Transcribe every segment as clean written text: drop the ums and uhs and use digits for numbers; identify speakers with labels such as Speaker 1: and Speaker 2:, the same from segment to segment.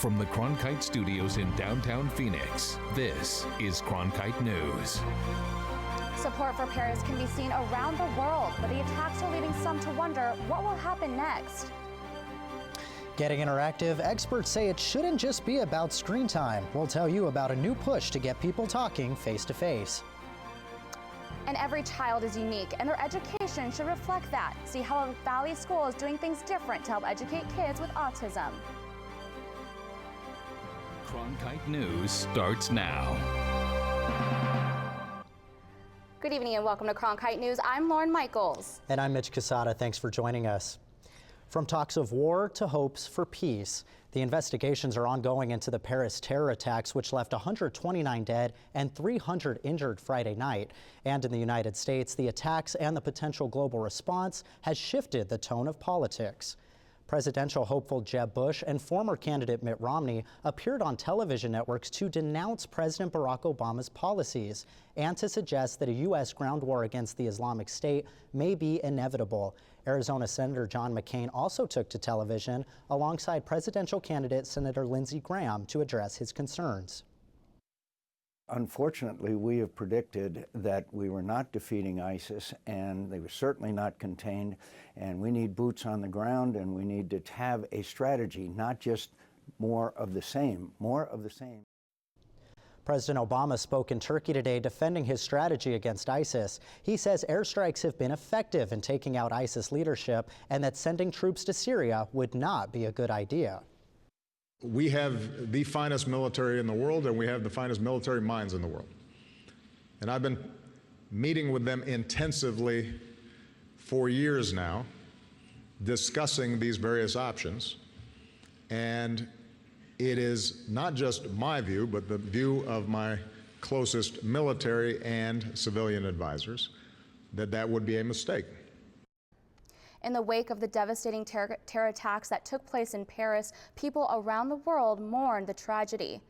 Speaker 1: From the Cronkite studios in downtown Phoenix, this is Cronkite News.
Speaker 2: Support for Paris can be seen around the world, but the attacks are leaving some to wonder what will happen next.
Speaker 3: Getting interactive, experts say it shouldn't just be about screen time. We'll tell you about a new push to get people talking face to face.
Speaker 2: And every child is unique, and their education should reflect that. See how a Valley school is doing things different to help educate kids with autism.
Speaker 1: Cronkite News starts now.
Speaker 2: Good evening and welcome to Cronkite News. I'm Lauren Michaels.
Speaker 3: And I'm Mitch Casada. Thanks for joining us. From talks of war to hopes for peace, the investigations are ongoing into the Paris terror attacks, which left 129 dead and 300 injured Friday night. And in the United States, the attacks and the potential global response has shifted the tone of politics. Presidential hopeful Jeb Bush and former candidate Mitt Romney appeared on television networks to denounce President Barack Obama's policies and to suggest that a U.S. ground war against the Islamic State may be inevitable. Arizona Senator John McCain also took to television alongside presidential candidate Senator Lindsey Graham to address his concerns.
Speaker 4: Unfortunately, we have predicted that we were not defeating ISIS, and they were certainly not contained, and we need boots on the ground, and we need to have a strategy, not just more of the same, more of the same.
Speaker 3: President Obama spoke in Turkey today defending his strategy against ISIS. He says airstrikes have been effective in taking out ISIS leadership and that sending troops to Syria would not be a good idea.
Speaker 5: We have the finest military in the world, and we have the finest military minds in the world. And I've been meeting with them intensively for years now, discussing these various options. And it is not just my view, but the view of my closest military and civilian advisors, that that would be a mistake.
Speaker 2: In the wake of the devastating terror attacks that took place in Paris, people around the world mourned the tragedy.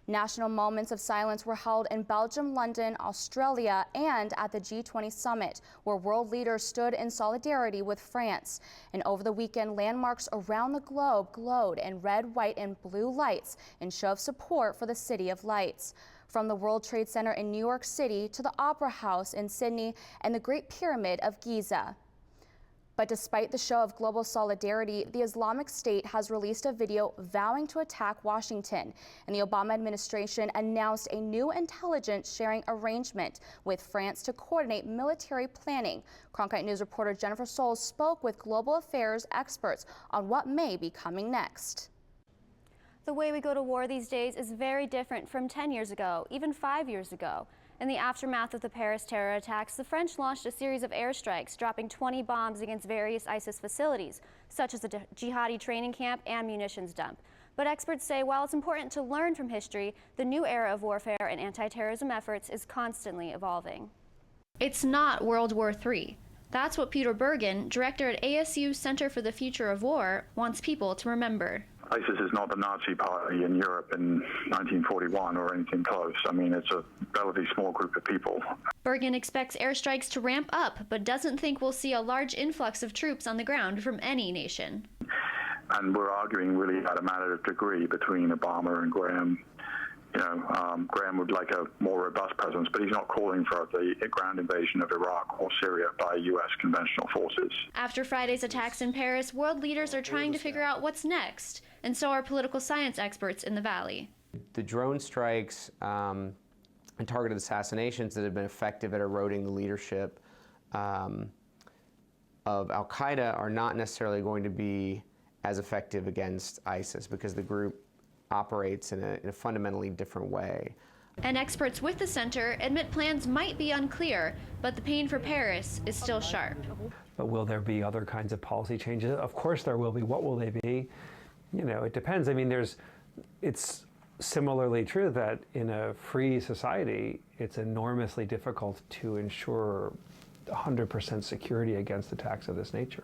Speaker 2: National moments of silence were held in Belgium, London, Australia, and at the G20 summit, where world leaders stood in solidarity with France. And over the weekend, landmarks around the globe glowed in red, white, and blue lights in show of support for the City of Lights. From the World Trade Center in New York City to the Opera House in Sydney and the Great Pyramid of Giza. But despite the show of global solidarity, the Islamic State has released a video vowing to attack Washington, and the Obama administration announced a new intelligence sharing arrangement with France to coordinate military planning. Cronkite News reporter Jennifer Souls spoke with global affairs experts on what may be coming next.
Speaker 6: The way we go to war these days is very different from 10 years ago, even 5 years ago. In the aftermath of the Paris terror attacks, the French launched a series of airstrikes, dropping 20 bombs against various ISIS facilities, such as a jihadi training camp and munitions dump. But experts say while it's important to learn from history, the new era of warfare and anti-terrorism efforts is constantly evolving.
Speaker 7: It's not World War III. That's what Peter Bergen, director at ASU's Center for the Future of War, wants people to remember.
Speaker 8: ISIS is not the Nazi party in Europe in 1941 or anything close. I mean, it's a relatively small group of people.
Speaker 7: Bergen expects airstrikes to ramp up, but doesn't think we'll see a large influx of troops on the ground from any nation.
Speaker 8: And we're arguing really at a matter of degree between Obama and Graham. You know, Graham would like a more robust presence, but he's not calling for the ground invasion of Iraq or Syria by U.S. conventional forces.
Speaker 7: After Friday's attacks in Paris, world leaders are trying to figure out what's next, and so are political science experts in the Valley.
Speaker 9: The drone strikes and targeted assassinations that have been effective at eroding the leadership of al-Qaeda are not necessarily going to be as effective against ISIS because the group operates in a fundamentally different way.
Speaker 7: And experts with the center admit plans might be unclear, but the pain for Paris is still sharp.
Speaker 10: But will there be other kinds of policy changes? Of course there will be. What will they be? You know, it depends. I mean, it's similarly true that in a free society, it's enormously difficult to ensure 100% security against attacks of this nature.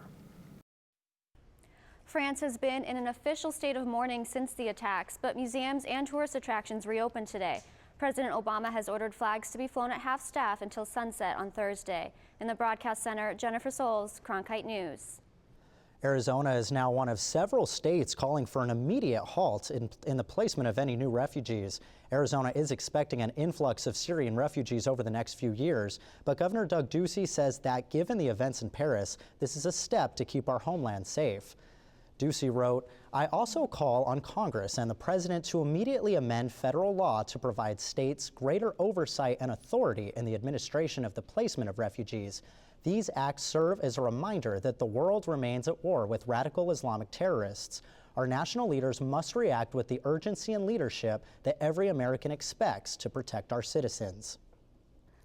Speaker 6: France has been in an official state of mourning since the attacks, but museums and tourist attractions reopened today. President Obama has ordered flags to be flown at half-staff until sunset on Thursday. In the broadcast center, Jennifer Souls, Cronkite News.
Speaker 3: Arizona is now one of several states calling for an immediate halt in the placement of any new refugees. Arizona is expecting an influx of Syrian refugees over the next few years, but Governor Doug Ducey says that given the events in Paris, this is a step to keep our homeland safe. Ducey wrote, "I also call on Congress and the President to immediately amend federal law to provide states greater oversight and authority in the administration of the placement of refugees. These acts serve as a reminder that the world remains at war with radical Islamic terrorists. Our national leaders must react with the urgency and leadership that every American expects to protect our citizens."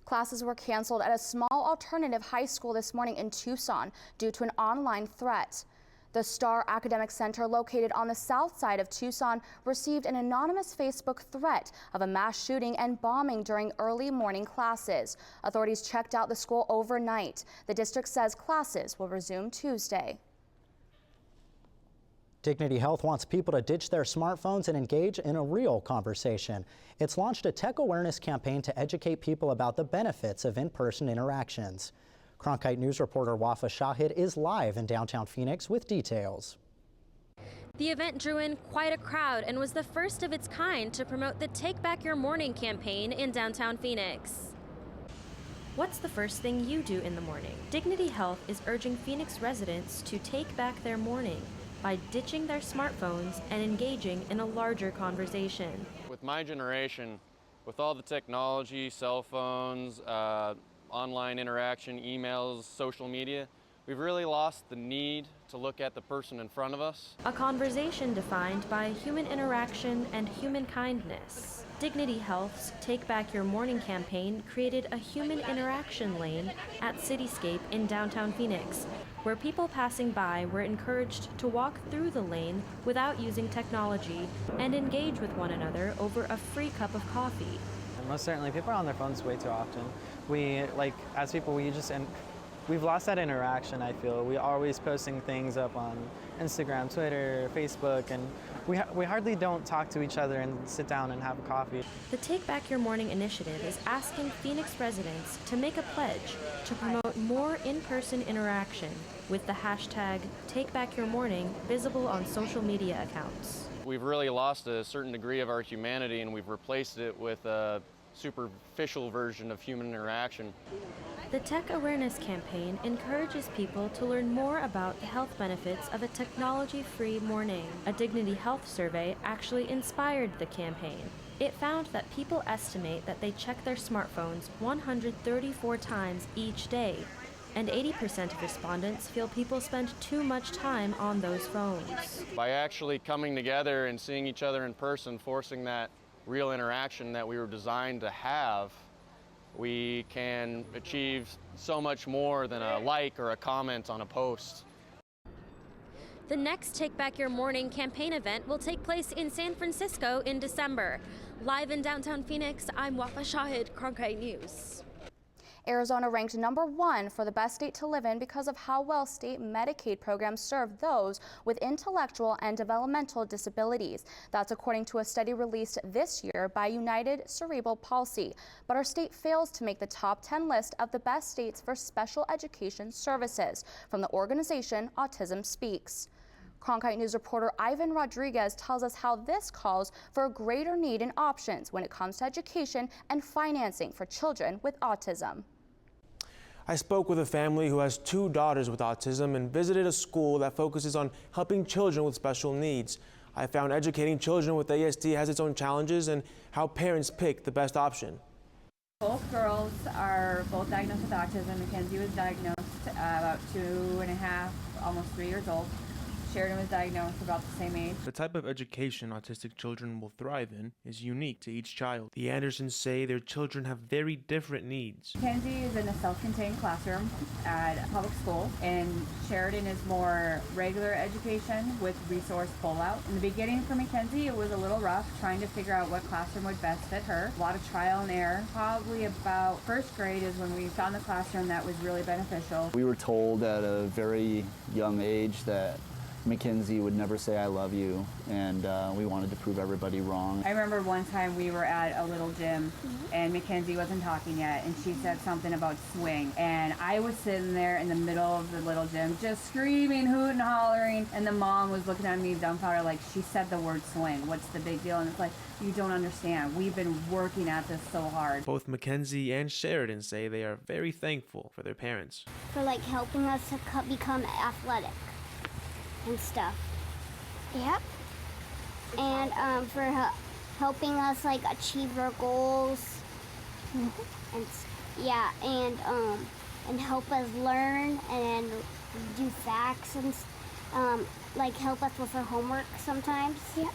Speaker 2: Classes were canceled at a small alternative high school this morning in Tucson due to an online threat. The Star Academic Center, located on the south side of Tucson, received an anonymous Facebook threat of a mass shooting and bombing during early morning classes. Authorities checked out the school overnight. The district says classes will resume Tuesday.
Speaker 3: Dignity Health wants people to ditch their smartphones and engage in a real conversation. It's launched a tech awareness campaign to educate people about the benefits of in-person interactions. Cronkite News reporter Wafa Shahid is live in downtown Phoenix with details.
Speaker 11: The event drew in quite a crowd and was the first of its kind to promote the Take Back Your Morning campaign in downtown Phoenix.
Speaker 12: What's the first thing you do in the morning? Dignity Health is urging Phoenix residents to take back their morning by ditching their smartphones and engaging in a larger conversation.
Speaker 13: With my generation, with all the technology, cell phones, online interaction, emails, social media, we've really lost the need to look at the person in front of us.
Speaker 12: A conversation defined by human interaction and human kindness. Dignity Health's Take Back Your Morning campaign created a human interaction lane at Cityscape in downtown Phoenix, where people passing by were encouraged to walk through the lane without using technology and engage with one another over a free cup of coffee.
Speaker 14: And most certainly, people are on their phones way too often. As people, we've lost that interaction, I feel. We're always posting things up on Instagram, Twitter, Facebook, and we hardly don't talk to each other and sit down and have a coffee.
Speaker 12: The Take Back Your Morning initiative is asking Phoenix residents to make a pledge to promote more in-person interaction with the hashtag #TakeBackYourMorning visible on social media accounts.
Speaker 13: We've really lost a certain degree of our humanity, and we've replaced it with a superficial version of human interaction.
Speaker 12: The Tech Awareness Campaign encourages people to learn more about the health benefits of a technology-free morning. A Dignity Health survey actually inspired the campaign. It found that people estimate that they check their smartphones 134 times each day, and 80% of respondents feel people spend too much time on those phones.
Speaker 13: By actually coming together and seeing each other in person, forcing that real interaction that we were designed to have, we can achieve so much more than a like or a comment on a post.
Speaker 11: The next Take Back Your Morning campaign event will take place in San Francisco in December. Live in downtown Phoenix, I'm Wafa Shahid, Cronkite News.
Speaker 2: Arizona ranked #1 for the best state to live in because of how well state Medicaid programs serve those with intellectual and developmental disabilities. That's according to a study released this year by United Cerebral Palsy. But our state fails to make the top 10 list of the best states for special education services from the organization Autism Speaks. Cronkite News reporter Ivan Rodriguez tells us how this calls for a greater need and options when it comes to education and financing for children with autism.
Speaker 15: I spoke with a family who has 2 daughters with autism and visited a school that focuses on helping children with special needs. I found educating children with ASD has its own challenges and how parents pick the best option.
Speaker 16: Both girls are both diagnosed with autism. Mackenzie was diagnosed about 2.5, almost 3 years old. Sheridan was diagnosed about the same age.
Speaker 15: The type of education autistic children will thrive in is unique to each child. The Andersons say their children have very different needs.
Speaker 16: Mackenzie is in a self-contained classroom at a public school, and Sheridan is more regular education with resource pull-out. In the beginning for Mackenzie, it was a little rough trying to figure out what classroom would best fit her. A lot of trial and error. Probably about first grade is when we found the classroom that was really beneficial.
Speaker 17: We were told at a very young age that Mackenzie would never say I love you, and we wanted to prove everybody wrong.
Speaker 16: I remember one time we were at a little gym and Mackenzie wasn't talking yet, and she said something about swing, and I was sitting there in the middle of the little gym just screaming, hooting, hollering, and the mom was looking at me dumbfounded like, she said the word swing, what's the big deal? And it's like, you don't understand, we've been working at this so hard.
Speaker 15: Both Mackenzie and Sheridan say they are very thankful for their parents.
Speaker 18: For like helping us to become athletic and stuff. Yep. And for helping us like achieve our goals. And yeah, and help us learn and do facts and like help us with our homework sometimes. Yep.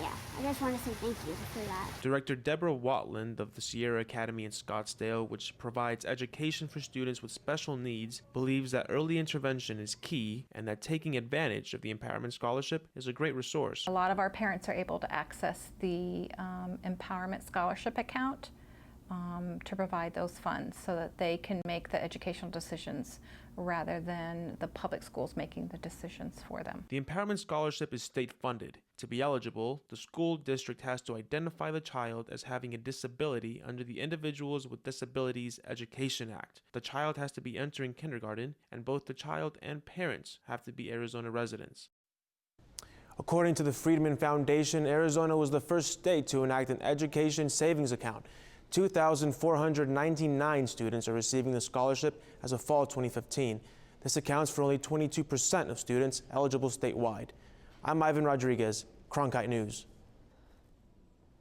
Speaker 18: Yeah, I just want to say thank you for that.
Speaker 15: Director Deborah Watland of the Sierra Academy in Scottsdale, which provides education for students with special needs, believes that early intervention is key and that taking advantage of the Empowerment Scholarship is a great resource.
Speaker 19: A lot of our parents are able to access the Empowerment Scholarship account to provide those funds so that they can make the educational decisions rather than the public schools making the decisions for them.
Speaker 15: The Empowerment Scholarship is state-funded. To be eligible, the school district has to identify the child as having a disability under the Individuals with Disabilities Education Act. The child has to be entering kindergarten, and both the child and parents have to be Arizona residents. According to the Friedman Foundation, Arizona was the first state to enact an education savings account. 2,499 students are receiving the scholarship as of fall 2015. This accounts for only 22% of students eligible statewide. I'm Ivan Rodriguez, Cronkite News.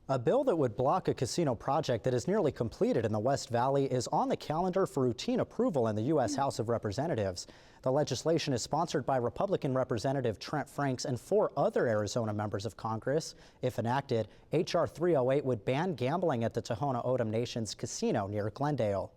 Speaker 3: A bill that would block a casino project that is nearly completed in the West Valley is on the calendar for routine approval in the U.S. House of Representatives. The legislation is sponsored by Republican Representative Trent Franks and 4 other Arizona members of Congress. If enacted, H.R. 308 would ban gambling at the Tohono O'odham Nation's casino near Glendale.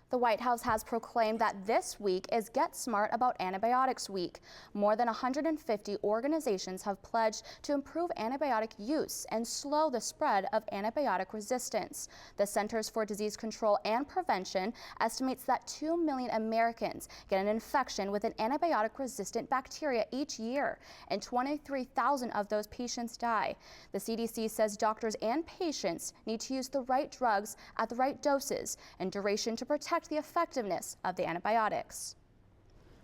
Speaker 2: The White House has proclaimed that this week is Get Smart About Antibiotics Week. More than 150 organizations have pledged to improve antibiotic use and slow the spread of antibiotic resistance. The Centers for Disease Control and Prevention estimates that 2 million Americans get an infection with an antibiotic-resistant bacteria each year, and 23,000 of those patients die. The CDC says doctors and patients need to use the right drugs at the right doses and duration to protect the effectiveness of the antibiotics.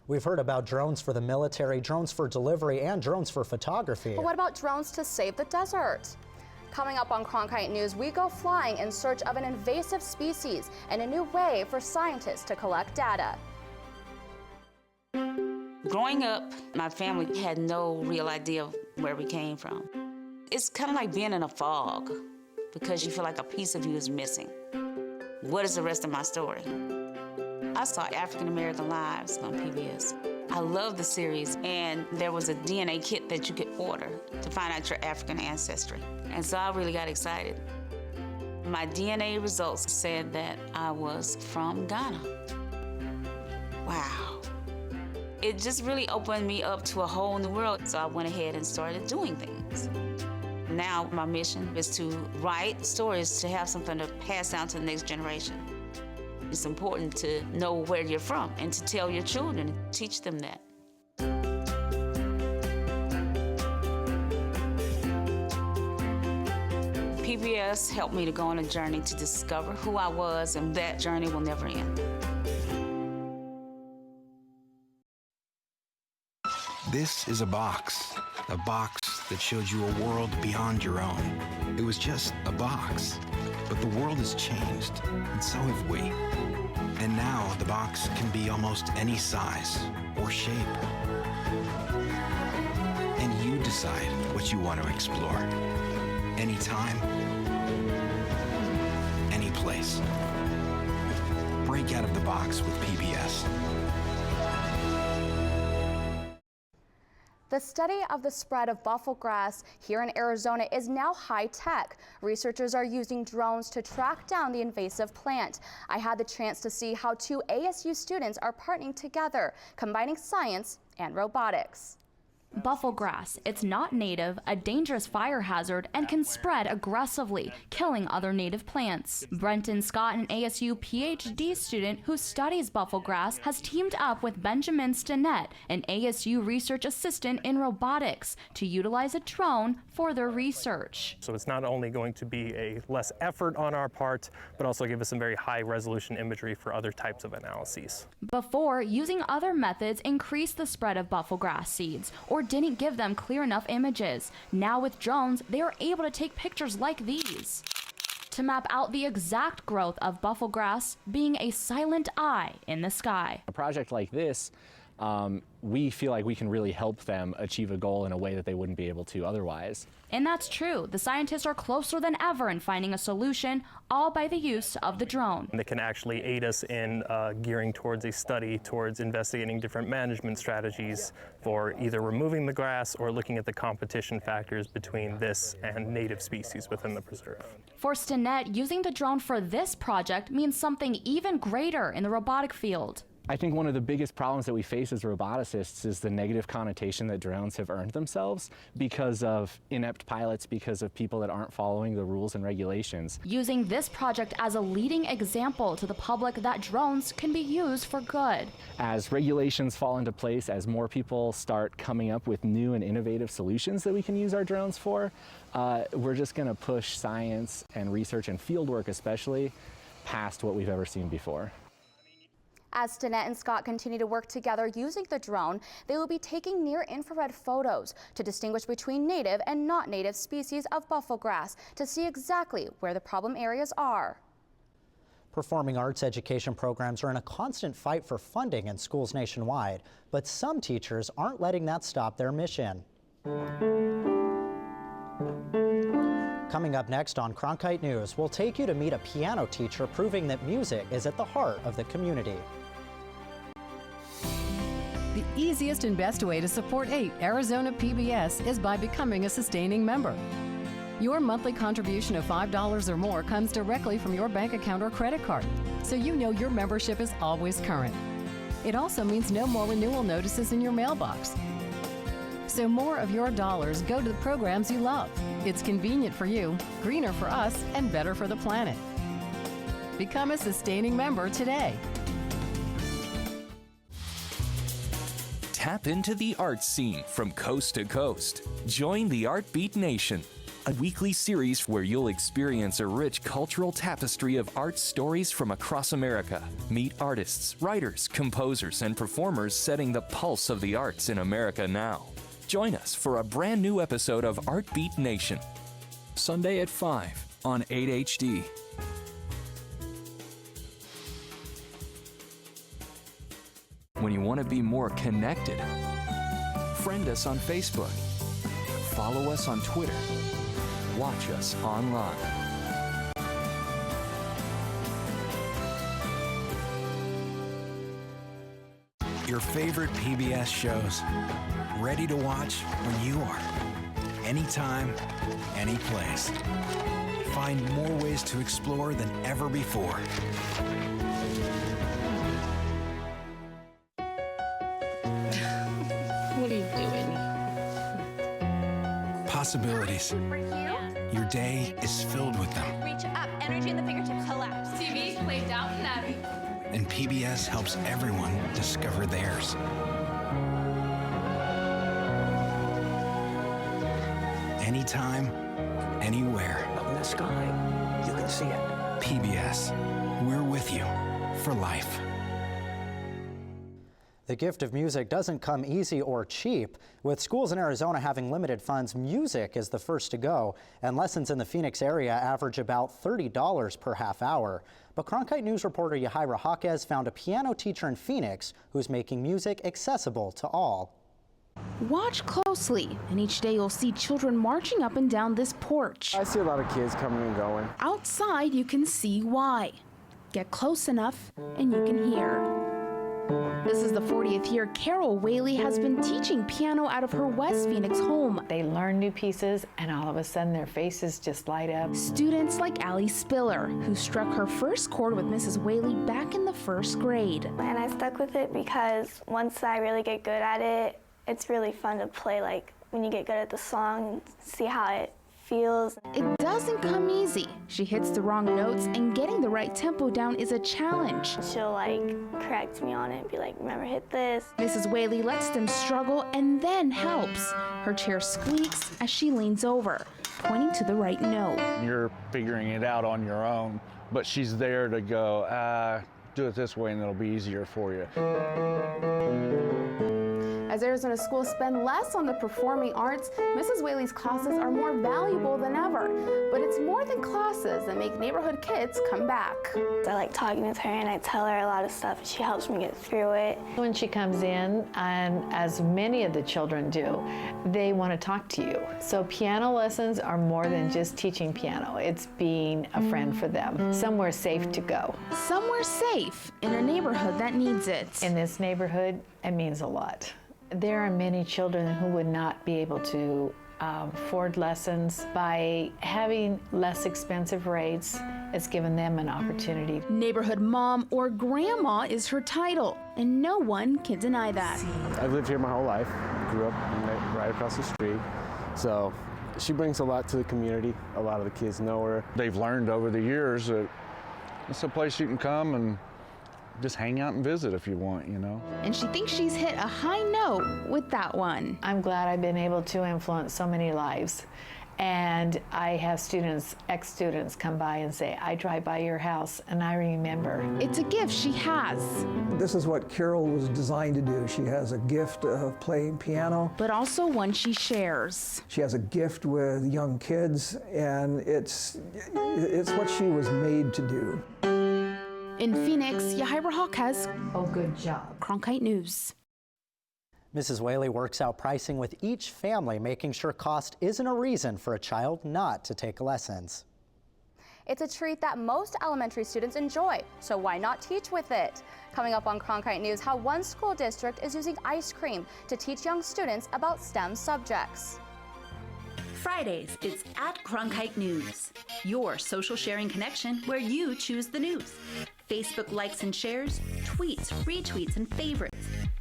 Speaker 3: We've heard about drones for the military, drones for delivery, and drones for photography.
Speaker 2: But what about drones to save the desert? Coming up on Cronkite News, we go flying in search of an invasive species and a new way for scientists to collect data.
Speaker 20: Growing up, my family had no real idea of where we came from. It's kind of like being in a fog because you feel like a piece of you is missing. What is the rest of my story? I saw African American Lives on PBS. I love the series, and there was a DNA kit that you could order to find out your African ancestry. And so I really got excited. My DNA results said that I was from Ghana. Wow. It just really opened me up to a whole new world, so I went ahead and started doing things. Now my mission is to write stories to have something to pass down to the next generation. It's important to know where you're from and to tell your children, teach them that. PBS helped me to go on a journey to discover who I was, and that journey will never end.
Speaker 21: This is a box that showed you a world beyond your own. It was just a box, but the world has changed, and so have we. And now the box can be almost any size or shape. And you decide what you want to explore. Anytime, any place. Break out of the box with PBS.
Speaker 2: The study of the spread of buffelgrass here in Arizona is now high-tech. Researchers are using drones to track down the invasive plant. I had the chance to see how 2 ASU students are partnering together, combining science and robotics. Buffelgrass. It's not native, a dangerous fire hazard, and can spread aggressively, killing other native plants. Brenton Scott, an ASU PhD student who studies buffelgrass, has teamed up with Benjamin Stinnett, an ASU research assistant in robotics, to utilize a drone for their research.
Speaker 1: So it's not only going to be a less effort on our part, but also give us some very high resolution imagery for other types of analyses.
Speaker 2: Before, using other methods increased the spread of buffelgrass seeds or didn't give them clear enough images. Now with drones, they are able to take pictures like these to map out the exact growth of buffelgrass, being a silent eye in the sky.
Speaker 22: A project like this, we feel like we can really help them achieve a goal in a way that they wouldn't be able to otherwise.
Speaker 2: And that's true. The scientists are closer than ever in finding a solution, all by the use of the drone.
Speaker 1: They can actually aid us in gearing towards a study towards investigating different management strategies for either removing the grass or looking at the competition factors between this and native species within the preserve.
Speaker 2: For Stinnett, using the drone for this project means something even greater in the robotic field.
Speaker 22: I think one of the biggest problems that we face as roboticists is the negative connotation that drones have earned themselves because of inept pilots, because of people that aren't following the rules and regulations.
Speaker 2: Using this project as a leading example to the public that drones can be used for good.
Speaker 22: As regulations fall into place, as more people start coming up with new and innovative solutions that we can use our drones for, we're just going to push science and research and fieldwork especially past what we've ever seen before.
Speaker 2: As Stinnett and Scott continue to work together using the drone, they will be taking near-infrared photos to distinguish between native and not native species of buffelgrass to see exactly where the problem areas are.
Speaker 3: Performing arts education programs are in a constant fight for funding in schools nationwide, but some teachers aren't letting that stop their mission. Coming up next on Cronkite News, we'll take you to meet a piano teacher proving that music is at the heart of the community.
Speaker 23: The easiest and best way to support Arizona PBS is by becoming a sustaining member. Your monthly contribution of $5 or more comes directly from your bank account or credit card, so you know your membership is always current. It also means no more renewal notices in your mailbox. So more of your dollars go to the programs you love. It's convenient for you, greener for us, and better for the planet. Become a sustaining member today.
Speaker 24: Tap into the art scene from coast to coast. Join the Art Beat Nation, a weekly series where you'll experience a rich cultural tapestry of art stories from across America. Meet artists, writers, composers, and performers setting the pulse of the arts in America now. Join us for a brand new episode of Art Beat Nation, Sunday at 5 on 8HD. When you want to be more connected, friend us on Facebook, follow us on Twitter, watch us online.
Speaker 21: Your favorite PBS shows, ready to watch when you are. Anytime, any place. Find more ways to explore than ever before.
Speaker 25: What are you doing?
Speaker 21: Possibilities. Your day is filled with them.
Speaker 26: Reach up, energy in the fingertips, collapse.
Speaker 25: TV, play Downton Abbey.
Speaker 21: And PBS helps everyone discover theirs. Anytime, anywhere.
Speaker 27: Up in the sky, you can see it.
Speaker 21: PBS, we're with you for life.
Speaker 3: The gift of music doesn't come easy or cheap. With schools in Arizona having limited funds, music is the first to go, and lessons in the Phoenix area average about $30 per half hour. But Cronkite News reporter Yahaira Jaquez found a piano teacher in Phoenix who's making music accessible to all.
Speaker 28: Watch closely, and each day you'll see children marching up and down this porch.
Speaker 29: I see a lot of kids coming and going.
Speaker 28: Outside, you can see why. Get close enough, and you can hear. This is the 40th year Carol Whaley has been teaching piano out of her West Phoenix home.
Speaker 30: They learn new pieces, and all of a sudden their faces just light up.
Speaker 28: Students like Allie Spiller, who struck her first chord with Mrs. Whaley back in the first grade.
Speaker 31: And I stuck with it because once I really get good at it,
Speaker 4: It's really fun to play, like when you get good at the song and see how it feels.
Speaker 28: It doesn't come easy. She hits the wrong notes, and getting the right tempo down is a challenge.
Speaker 4: She'll like correct me on it and be like, remember, hit this.
Speaker 28: Mrs. Whaley lets them struggle and then helps. Her chair squeaks as she leans over, pointing to the right note.
Speaker 5: You're figuring it out on your own, but she's there to go, do it this way and it'll be easier for you.
Speaker 28: As Arizona schools spend less on the performing arts, Mrs. Whaley's classes are more valuable than ever. But it's more than classes that make neighborhood kids come back.
Speaker 4: I like talking with her, and I tell her a lot of stuff, and she helps me get through it.
Speaker 30: When she comes in, and as many of the children do, they want to talk to you. So piano lessons are more than just teaching piano. It's being a friend for them. Somewhere safe to go.
Speaker 28: Somewhere safe in a neighborhood that needs it.
Speaker 30: In this neighborhood, it means a lot. There are many children who would not be able to afford lessons. By having less expensive rates, it's given them an opportunity.
Speaker 28: Neighborhood mom or grandma is her title, and no one can deny that.
Speaker 6: I've lived here my whole life, grew up right across the street, so she brings a lot to the community. A lot of the kids know her.
Speaker 5: They've learned over the years that it's a place you can come and just hang out and visit if you want, you know.
Speaker 28: And she thinks she's hit a high note with that one.
Speaker 30: I'm glad I've been able to influence so many lives. And I have students, ex-students, come by and say, I drive by your house and I remember.
Speaker 28: It's a gift she has.
Speaker 7: This is what Carol was designed to do. She has a gift of playing piano.
Speaker 28: But also one she shares.
Speaker 7: She has a gift with young kids, and it's what she was made to do.
Speaker 28: In Phoenix, Yahaira Hawkes.
Speaker 30: Oh, good job.
Speaker 28: Cronkite News.
Speaker 3: Mrs. Whaley works out pricing with each family, making sure cost isn't a reason for a child not to take lessons.
Speaker 2: It's a treat that most elementary students enjoy, so why not teach with it? Coming up on Cronkite News, how one school district is using ice cream to teach young students about STEM subjects.
Speaker 8: Fridays, it's at Cronkite News, your social sharing connection where you choose the news. Facebook likes and shares, tweets, retweets, and favorites.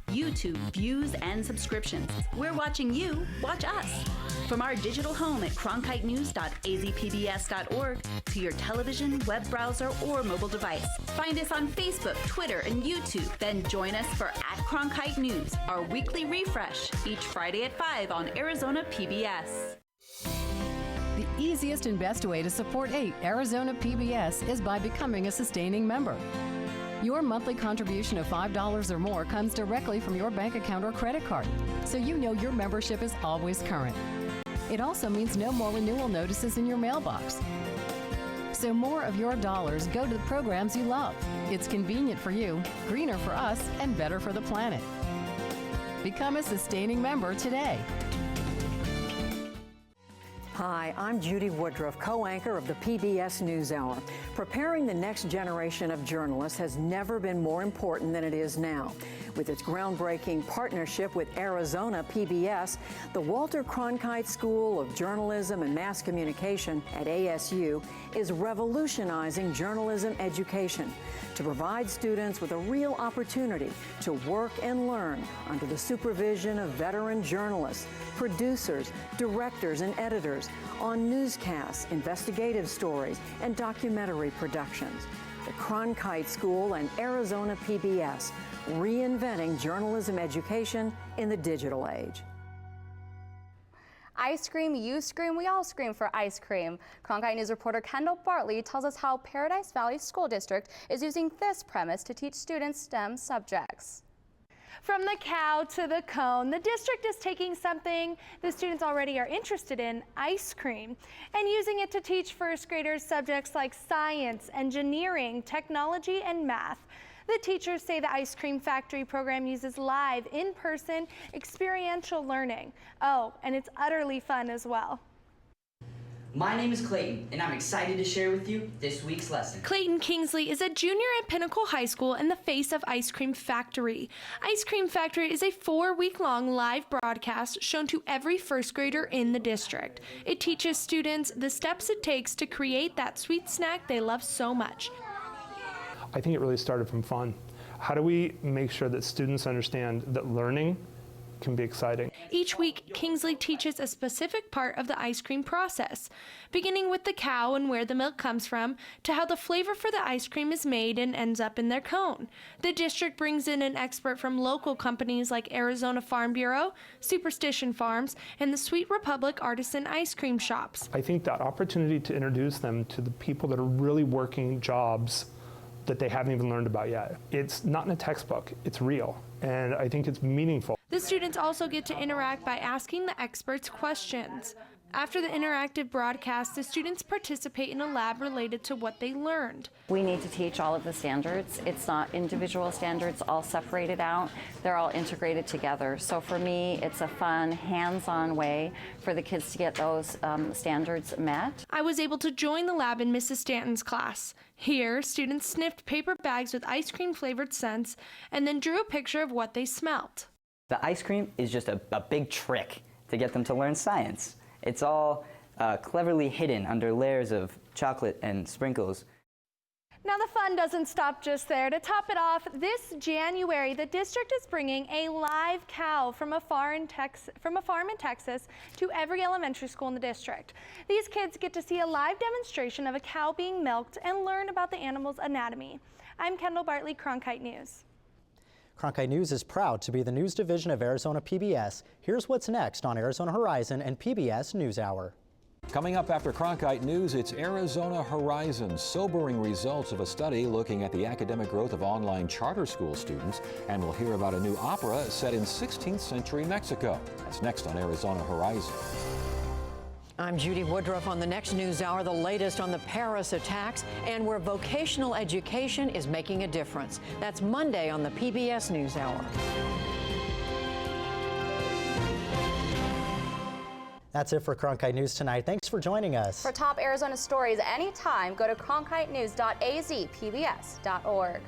Speaker 8: YouTube views and subscriptions. We're watching you watch us. From our digital home at cronkitenews.azpbs.org to your television, web browser, or mobile device. Find us on Facebook, Twitter, and YouTube. Then join us for at Cronkite News, our weekly refresh, each Friday at 5 on Arizona PBS.
Speaker 23: The easiest and best way to support 8 Arizona PBS is by becoming a sustaining member. Your monthly contribution of $5 or more comes directly from your bank account or credit card, so you know your membership is always current. It also means no more renewal notices in your mailbox. So more of your dollars go to the programs you love. It's convenient for you, greener for us, and better for the planet. Become a sustaining member today.
Speaker 9: Hi, I'm Judy Woodruff, co-anchor of the PBS NewsHour. Preparing the next generation of journalists has never been more important than it is now. With its groundbreaking partnership with Arizona PBS, the Walter Cronkite School of Journalism and Mass Communication at ASU is revolutionizing journalism education to provide students with a real opportunity to work and learn under the supervision of veteran journalists, producers, directors, and editors on newscasts, investigative stories, and documentary productions. The Cronkite School and Arizona PBS, reinventing journalism education in the digital age.
Speaker 2: I scream, you scream, we all scream for ice cream. Cronkite News reporter Kendall Bartley tells us how Paradise Valley School District is using this premise to teach students STEM subjects.
Speaker 10: From the cow to the cone, the district is taking something the students already are interested in, ice cream, and using it to teach first graders subjects like science, engineering, technology, and math. The teachers say the Ice Cream Factory program uses live, in-person, experiential learning. Oh, and it's utterly fun as well.
Speaker 12: My name is Clayton, and I'm excited to share with you this week's lesson.
Speaker 10: Clayton Kingsley is a junior at Pinnacle High School and the face of Ice Cream Factory. Ice Cream Factory is a 4-week-long live broadcast shown to every first grader in the district. It teaches students the steps it takes to create that sweet snack they love so much.
Speaker 13: I think it really started from fun. How do we make sure that students understand that learning
Speaker 1: can be exciting.
Speaker 10: Each week, Kingsley teaches a specific part of the ice cream process, beginning with the cow and where the milk comes from, to how the flavor for the ice cream is made and ends up in their cone. The district brings in an expert from local companies like Arizona Farm Bureau, Superstition Farms, and the Sweet Republic Artisan Ice Cream Shops.
Speaker 1: I think that opportunity to introduce them to the people that are really working jobs that they haven't even learned about yet. It's not in a textbook, it's real, and I think it's meaningful.
Speaker 10: The students also get to interact by asking the experts questions. After the interactive broadcast, the students participate in a lab related to what they learned.
Speaker 11: We need to teach all of the standards. It's not individual standards all separated out. They're all integrated together. So for me, it's a fun, hands-on way for the kids to get those standards met.
Speaker 10: I was able to join the lab in Mrs. Stanton's class. Here, students sniffed paper bags with ice cream flavored scents and then drew a picture of what they smelt.
Speaker 12: The ice cream is just a big trick to get them to learn science. It's all cleverly hidden under layers of chocolate and sprinkles.
Speaker 10: Now the fun doesn't stop just there. To top it off, this January, the district is bringing a live cow from a farm in Texas to every elementary school in the district. These kids get to see a live demonstration of a cow being milked and learn about the animal's anatomy. I'm Kendall Bartley, Cronkite News.
Speaker 3: Cronkite News is proud to be the news division of Arizona PBS. Here's what's next on Arizona Horizon and PBS NewsHour.
Speaker 13: Coming up after Cronkite News, it's Arizona Horizon, sobering results of a study looking at the academic growth of online charter school students. And we'll hear about a new opera set in 16th century Mexico. That's next on Arizona Horizon.
Speaker 9: I'm Judy Woodruff on the next NewsHour, the latest on the Paris attacks and where vocational education is making a difference. That's Monday on the PBS NewsHour.
Speaker 3: That's it for Cronkite News tonight. Thanks for joining us.
Speaker 2: For top Arizona stories anytime, go to cronkitenews.azpbs.org.